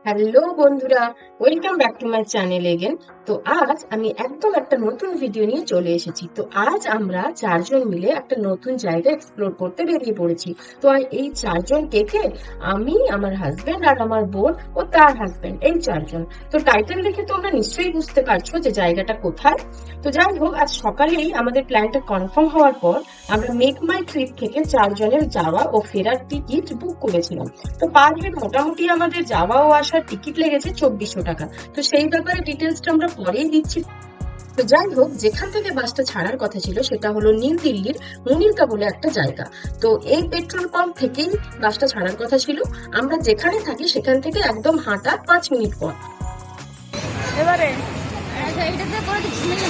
Hello বন্ধুরা, welcome back to my channel again. তো আজ আমি একদম একটা নতুন ভিডিও নিয়ে চলে এসেছি। তো আজ আমরা চারজন মিলে একটা নতুন জায়গা এক্সপ্লোর করতে বেরিয়ে পড়েছি। তো আর এই চারজন কে কে? আমি, আমার হাজবেন্ড আর আমার বোন ও তার হাজবেন্ড, এই চারজন। তো টাইটেল দেখে তোমরা নিশ্চয়ই বুঝতে পারছো যে জায়গাটা কোথায়। তো যাই হোক, আজ সকালেই আমাদের প্ল্যানটা কনফার্ম হওয়ার পর আমরা মেক মাই ট্রিপ থেকে চারজনের যাওয়া ও ফেরার টিকিট বুক করেছিলাম। তো পার হেড মোটামুটি আমাদের যাওয়া ও আসার টিকিট লেগেছে 2400 টাকা। তো সেই ব্যাপারে ডিটেলসটা আমরা পরেই দিচ্ছি। তো যাই হোক, যেখান থেকে বাসটা ছাড়ার কথা ছিল সেটা হলো নিউ দিল্লির মুনিরকা বলে একটা জায়গা। তো এই পেট্রোল পাম্প থেকেই বাসটা ছাড়ার কথা ছিল। আমরা যেখানে থাকি সেখান থেকে একদম হাঁটা 5 মিনিট পর। এবারে আচ্ছা, এটাতে করে দিচ্ছি নাকি?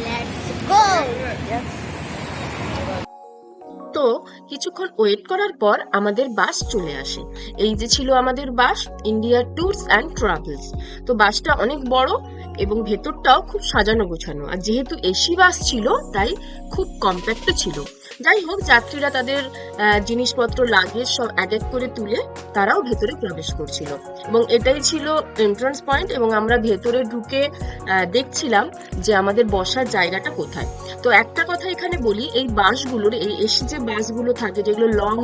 Let's go. তো কিছুক্ষণ ওয়েট করার পর আমাদের বাস চলে আসে। এই যে ছিল আমাদের বাস, ইন্ডিয়া ট্যুরস অ্যান্ড ট্রাভেলস। তো বাসটা অনেক বড় এবং ভেতরটাও খুব সাজানো গোছানো, আর যেহেতু এসি বাস ছিল তাই খুব কম্প্যাক্ট ছিল। যাই হোক, যাত্রীরা তাদের জিনিসপত্র লাগেজ সব এক এক করে তুলে তারাও ভেতরে প্রবেশ করছিল এবং এটাই ছিল এন্ট্রান্স পয়েন্ট। এবং আমরা ভেতরে ঢুকে দেখছিলাম যে আমাদের বসার জায়গাটা কোথায়। তো একটা কথা এখানে বলি, এই বাসগুলোর, এই এসি যে বাসগুলো থাকে যেগুলো লং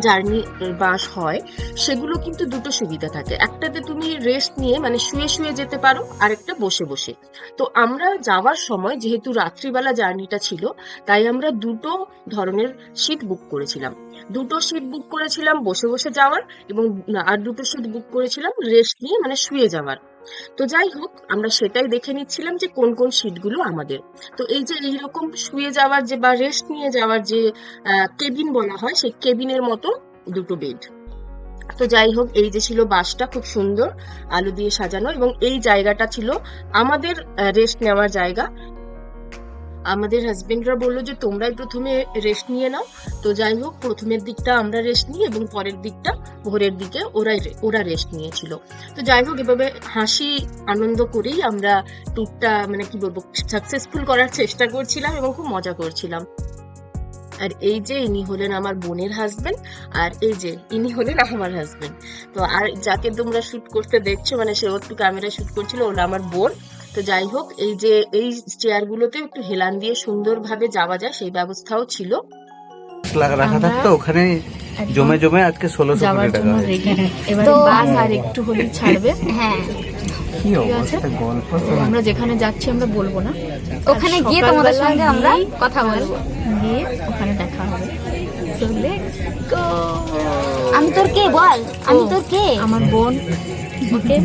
জার্নি বাস হয়, সেগুলো কিন্তু দুটো সুবিধা থাকে। একটাতে তুমি রেস্ট নিয়ে মানে শুয়ে শুয়ে যেতে পারো, আর একটা বসে বসে। তো আমরা যাওয়ার সময় যেহেতু রাত্রিবেলা জার্নিটা ছিল, তাই আমরা দুটো ধরনের সিট বুক করেছিলাম। দুটো সিট বুক করেছিলাম বসে বসে যাওয়ার, এবং আর দুটো সিট বুক করেছিলাম রেস্ট নিয়ে মানে শুয়ে যাওয়ার। তো যাই হোক, আমরা সেটাই দেখে নিচ্ছিলাম যে কোন কোন সিটগুলো আমাদের। তো এই যে এইরকম শুয়ে যাওয়ার যে বা রেস্ট নিয়ে যাওয়ার যে কেবিন বলা হয়, সেই কেবিনের মতো দুটো বেড। তো যাই হোক, এই যে ছিল বাসটা, খুব সুন্দর আলো দিয়ে সাজানো, এবং এই জায়গাটা ছিল আমাদের রেস্ট নেওয়ার জায়গা। আমাদের হাজবেন্ডরা বললো যে তোমরাই প্রথমে রেস্ট নিয়ে নাও। তো যাই হোক, প্রথমের দিকটা আমরা রেস্ট নিই এবং পরের দিকটা ভোরের দিকে ওরা রেস্ট নিয়েছিল। তো যাই হোক, এভাবে হাসি আনন্দ করেই আমরা ট্যুরটা মানে কি বলবো সাকসেসফুল করার চেষ্টা করছিলাম এবং খুব মজা করছিলাম। আর এই যে ইনি হলেন আমার বোনের হাজবেন্ড, আর এই যে ইনি হলেন আমার হাজবেন্ড। তো আর যাকে তোমরা শুট করতে দেখছো, মানে সেও একটু ক্যামেরা শুট করছিল, ওটা আমার বোন। তো যাই হোক, এই যে এই চেয়ারগুলোতে একটু হেলান দিয়ে সুন্দরভাবে যাওয়া যায় সেই ব্যবস্থাও ছিল। রাখা থাকতো ওখানে জমে জমে আজকে 1600 কোটি টাকা এবার বাস আর একটু হলেই ছাড়বে। হ্যাঁ, কি অবস্থা গল্প আমরা যেখানে যাচ্ছি আমরা বলবো না, ওখানে গিয়ে তোমাদের সঙ্গে আমরা কথা বলবো। গিয়ে ওখানে দেখা হবে। So let's go. আমি তোর কে বল, আমি তোর কে? আমার বোন। ওকে,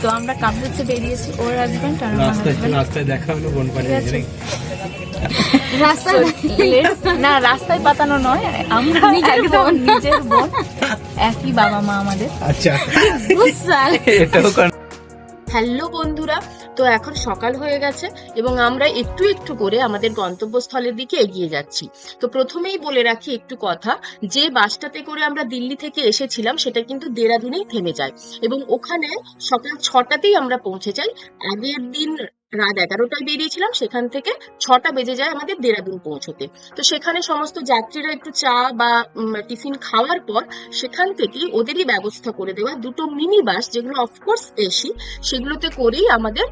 তো আমরা কাপড়ে বেরিয়েছি, ওর হাজবেন্ড আর আমার হাজবেন্ড। রাস্তায় দেখা হলো বোন পাড়ে রাস্তায় না, রাস্তায় পাতানো নয়, আমরা একদম নিজের বোন, একই বাবা মা আমাদের। আচ্ছা, বুঝছাল এটাও হ্যালো বন্ধুরা, তো এখন সকাল হয়ে গেছে এবং আমরা একটু একটু করে আমাদের গন্তব্যস্থলের দিকে এগিয়ে যাচ্ছি। তো প্রথমেই বলে রাখি একটু কথা, যে বাসটাতে করে আমরা দিল্লি থেকে এসেছিলাম সেটা কিন্তু দেরাদুনেই থেমে যায় এবং ওখানে সকাল 6টাতেই আমরা পৌঁছে যাই। আগের দিন রাত 11টায় বেরিয়েছিলাম, সেখান থেকে 6টা বেজে যায় আমাদের দেরাদুন পৌঁছতে। তো সেখানে সমস্ত যাত্রীরা একটু চা বা টিফিন খাওয়ার পর সেখান থেকে ওদেরই ব্যবস্থা করে দেওয়া দুটো মিনি বাস, যেগুলো অফকোর্স এসি, সেগুলোতে করেই আমাদের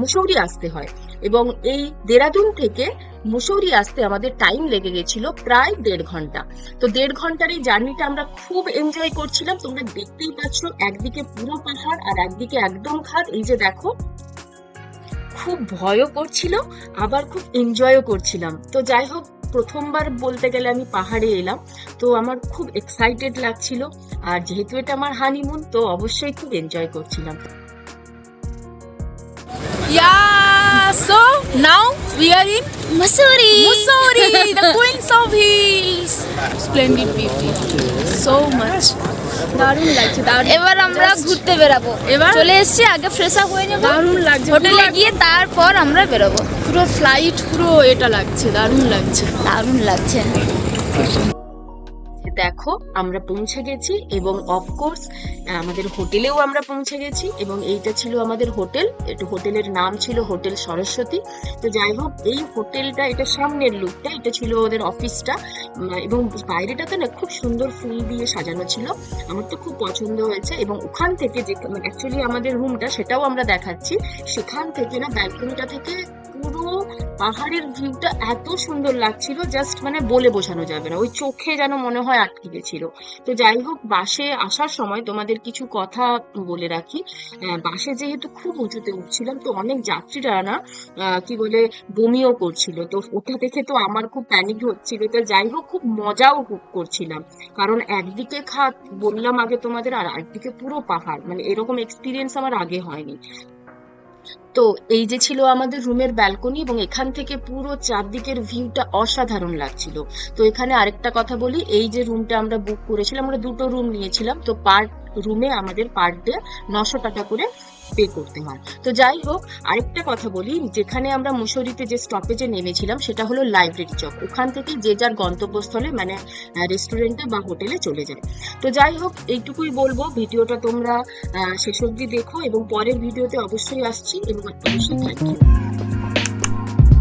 মুসৌরি আসতে হয়। এবং এই দেরাদুন থেকে মুসৌরি আসতে আমাদের টাইম লেগে গেছিল প্রায় 1.5 ঘন্টা। তো 1.5 ঘন্টার এই জার্নিটা আমরা খুব এনজয় করছিলাম। তোমরা দেখতেই পাচ্ছ, একদিকে পুরো পাহাড় আর একদিকে একদম খাদ। এই যে দেখো, খুব ভয়ও করছিল আবার খুব এনজয়ও করছিলাম। তো যাই হোক, প্রথমবার বলতে গেলে আমি পাহাড়ে এলাম, তো আমার খুব এক্সাইটেড লাগছিল। আর যেহেতু এটা আমার হানিমুন, তো অবশ্যই খুব এনজয় করছিলাম। Yeah, so now we are in Mussoorie. Mussoorie, the Queens of Hills. Splendid beauty, so much. দারুণ লাগছে, দারুণ। এবার আমরা ঘুরতে বেরাবো। এবার চলে এসেছি, আগে ফ্রেশ আপ হয়ে নেবো, দারুণ লাগছে, হোটেলে গিয়ে তারপর আমরা বেরোবো। পুরো ফ্লাইট পুরো এটা লাগছে, দারুণ লাগছে। দারুণ লাগছে। দেখো আমরা পৌঁছে গেছি এবং অফকোর্স আমাদের হোটেলেও আমরা পৌঁছে গেছি এবং এইটা ছিল আমাদের হোটেল। এটা হোটেলের নাম ছিল হোটেল সরস্বতী। তো যাই হোক, এই হোটেলটা, এটা সামনের লুকটা, এটা ছিল ওদের অফিসটা এবং বাইরেটাতে না খুব সুন্দর ফুল দিয়ে সাজানো ছিল। আমার তো খুব পছন্দ হয়েছে এবং ওখান থেকে যে অ্যাকচুয়ালি আমাদের রুমটা সেটাও আমরা দেখাচ্ছি। সেখান থেকে না ব্যালকনিটা থেকে পুরো পাহাড়ের ভিউটা এত সুন্দর লাগছিল, জাস্ট মানে বলে বোঝানো যাবে না, ওই চোখে যেন মনে হয় আটকে গেছিল। তো যাই হোক, বাসে আসার সময় তোমাদের কিছু কথা বলে রাখি। বাসে যেহেতু খুব উঁচুতে উঠছিলাম, তো অনেক যাত্রীরা না কি বলে বমিও করছিল। তো ওটা দেখে তো আমার খুব প্যানিক হচ্ছিল। তো যাই হোক, খুব মজাও করছিলাম, কারণ একদিকে খাত বললাম আগে তোমাদের, আর একদিকে পুরো পাহাড়, মানে এরকম এক্সপিরিয়েন্স আমার আগে হয়নি। তো এই যে ছিল আমাদের রুমের ব্যালকনি এবং এখান থেকে পুরো চারদিকের ভিউটা অসাধারণ লাগছিল। তো এখানে আরেকটা কথা বলি, এই যে রুমটা আমরা বুক করেছিলাম, আমরা দুটো রুম নিয়েছিলাম, তো পার রুমে আমাদের পার ডে 900 টাকা করে পে করতে হয়। তো যাই হোক, আরেকটা কথা বলি, যেখানে আমরা মুসৌরিতে যে স্টপেজে নেমেছিলাম সেটা হলো লাইব্রেরি চক। ওখান থেকে যে যার গন্তব্যস্থলে মানে রেস্টুরেন্টে বা হোটেলে চলে যায়। তো যাই হোক, এইটুকুই বলবো, ভিডিওটা তোমরা শেষ অবধি দেখো এবং পরের ভিডিওতে অবশ্যই আসছি এবং অবশ্যই থ্যাংক ইউ।